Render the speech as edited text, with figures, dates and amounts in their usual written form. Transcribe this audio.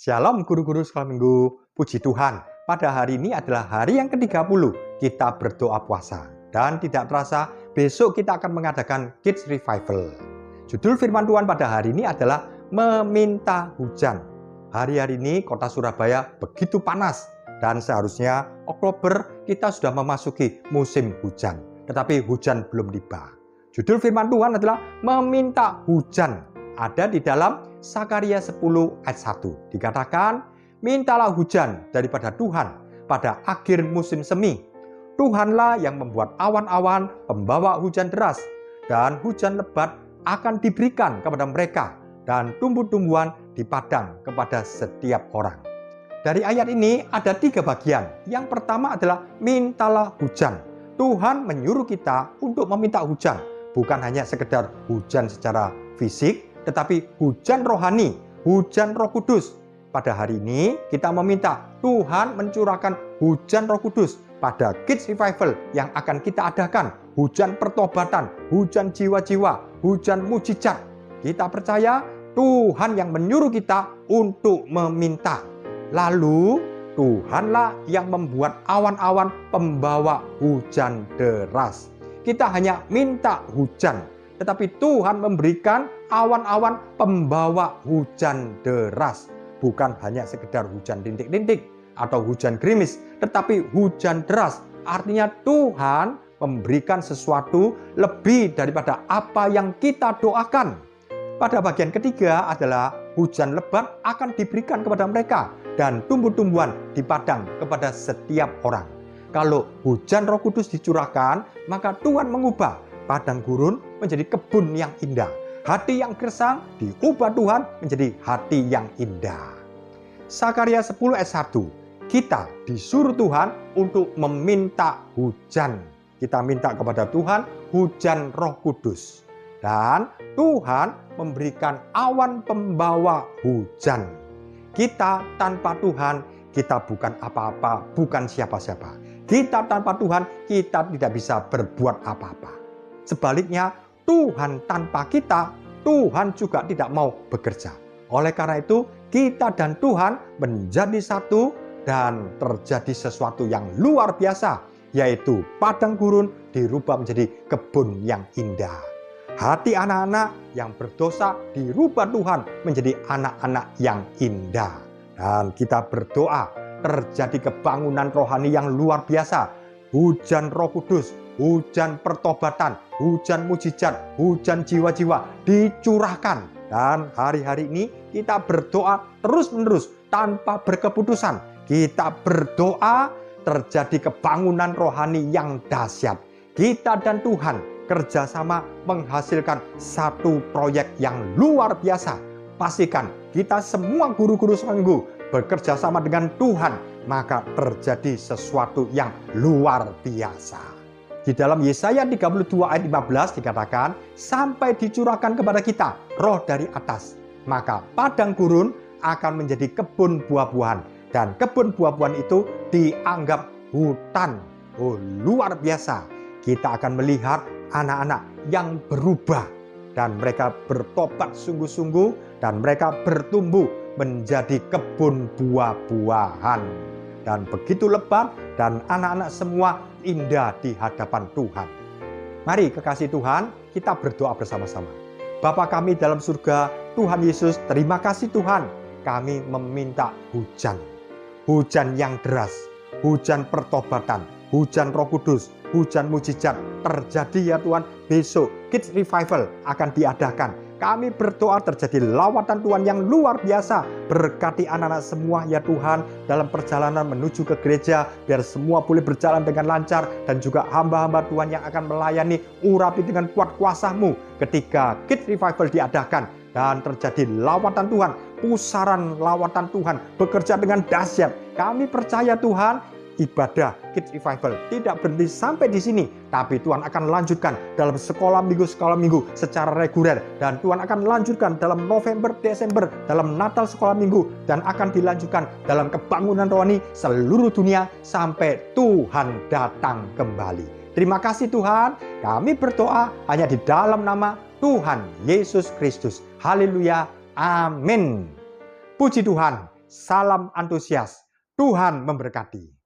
Shalom guru-guru sekolah minggu, puji Tuhan. Pada hari ini adalah hari yang ke-30 kita berdoa puasa. Dan tidak terasa besok kita akan mengadakan Kids Revival. Judul firman Tuhan pada hari ini adalah meminta hujan. Hari-hari ini kota Surabaya begitu panas. Dan seharusnya Oktober kita sudah memasuki musim hujan. Tetapi hujan belum tiba. Judul firman Tuhan adalah meminta hujan. Ada di dalam Sakarya 10 ayat 1. Dikatakan, mintalah hujan daripada Tuhan pada akhir musim semi. Tuhanlah yang membuat awan-awan pembawa hujan deras. Dan hujan lebat akan diberikan kepada mereka. Dan tumbuh-tumbuhan di padang kepada setiap orang. Dari ayat ini ada 3 bagian. Yang pertama adalah mintalah hujan. Tuhan menyuruh kita untuk meminta hujan. Bukan hanya sekedar hujan secara fisik, tetapi hujan rohani, hujan Roh Kudus. Pada hari ini kita meminta Tuhan mencurahkan hujan Roh Kudus pada Kids Revival yang akan kita adakan. Hujan pertobatan, hujan jiwa-jiwa, hujan mujizat. Kita percaya Tuhan yang menyuruh kita untuk meminta. Lalu Tuhanlah yang membuat awan-awan pembawa hujan deras. Kita hanya minta hujan, tetapi Tuhan memberikan awan-awan pembawa hujan deras. Bukan hanya sekedar hujan rintik-rintik atau hujan gerimis, tetapi hujan deras. Artinya Tuhan memberikan sesuatu lebih daripada apa yang kita doakan. Pada bagian ketiga adalah hujan lebat akan diberikan kepada mereka dan tumbuh-tumbuhan di padang kepada setiap orang. Kalau hujan Roh Kudus dicurahkan, maka Tuhan mengubah padang gurun menjadi kebun yang indah. Hati yang gersang diubah Tuhan menjadi hati yang indah. Sakarya 10 ayat 1. Kita disuruh Tuhan untuk meminta hujan. Kita minta kepada Tuhan hujan Roh Kudus. Dan Tuhan memberikan awan pembawa hujan. Kita tanpa Tuhan, kita bukan apa-apa, bukan siapa-siapa. Kita tanpa Tuhan, kita tidak bisa berbuat apa-apa. Sebaliknya, Tuhan tanpa kita, Tuhan juga tidak mau bekerja. Oleh karena itu, kita dan Tuhan menjadi satu dan terjadi sesuatu yang luar biasa, yaitu padang gurun dirubah menjadi kebun yang indah. Hati anak-anak yang berdosa dirubah Tuhan menjadi anak-anak yang indah. Dan kita berdoa terjadi kebangunan rohani yang luar biasa. Hujan Roh Kudus, hujan pertobatan, hujan mujizat, hujan jiwa-jiwa dicurahkan. Dan hari-hari ini kita berdoa terus-menerus tanpa berkeputusan. Kita berdoa terjadi kebangunan rohani yang dahsyat. Kita dan Tuhan kerjasama menghasilkan satu proyek yang luar biasa. Pastikan kita semua guru-guru sekolah minggu bekerja sama dengan Tuhan, maka terjadi sesuatu yang luar biasa. Di dalam Yesaya 32 ayat 15 dikatakan, sampai dicurahkan kepada kita roh dari atas, maka padang gurun akan menjadi kebun buah-buahan. Dan kebun buah-buahan itu dianggap hutan. Oh, luar biasa. Kita akan melihat anak-anak yang berubah. Dan mereka bertobat sungguh-sungguh. Dan mereka bertumbuh menjadi kebun buah-buahan. Dan begitu lebat dan anak-anak semua indah di hadapan Tuhan. Mari kekasih Tuhan, kita berdoa bersama-sama. Bapa kami dalam surga, Tuhan Yesus, terima kasih Tuhan. Kami meminta hujan. Hujan yang deras, hujan pertobatan, hujan Roh Kudus, hujan mujizat terjadi ya Tuhan. Besok Kids Revival akan diadakan. Kami berdoa terjadi lawatan Tuhan yang luar biasa. Berkati anak-anak semua ya Tuhan dalam perjalanan menuju ke gereja. Biar semua boleh berjalan dengan lancar. Dan juga hamba-hamba Tuhan yang akan melayani, urapi dengan kuat kuasa-Mu ketika Kids Revival diadakan. Dan terjadi lawatan Tuhan, pusaran lawatan Tuhan bekerja dengan dahsyat. Kami percaya Tuhan, ibadah Kids Revival tidak berhenti sampai di sini, tapi Tuhan akan lanjutkan dalam sekolah minggu secara reguler, dan Tuhan akan lanjutkan dalam November, Desember, dalam Natal sekolah minggu, dan akan dilanjutkan dalam kebangunan rohani seluruh dunia sampai Tuhan datang kembali. Terima kasih Tuhan, kami berdoa hanya di dalam nama Tuhan Yesus Kristus. Haleluya, amin. Puji Tuhan. Salam antusias. Tuhan memberkati.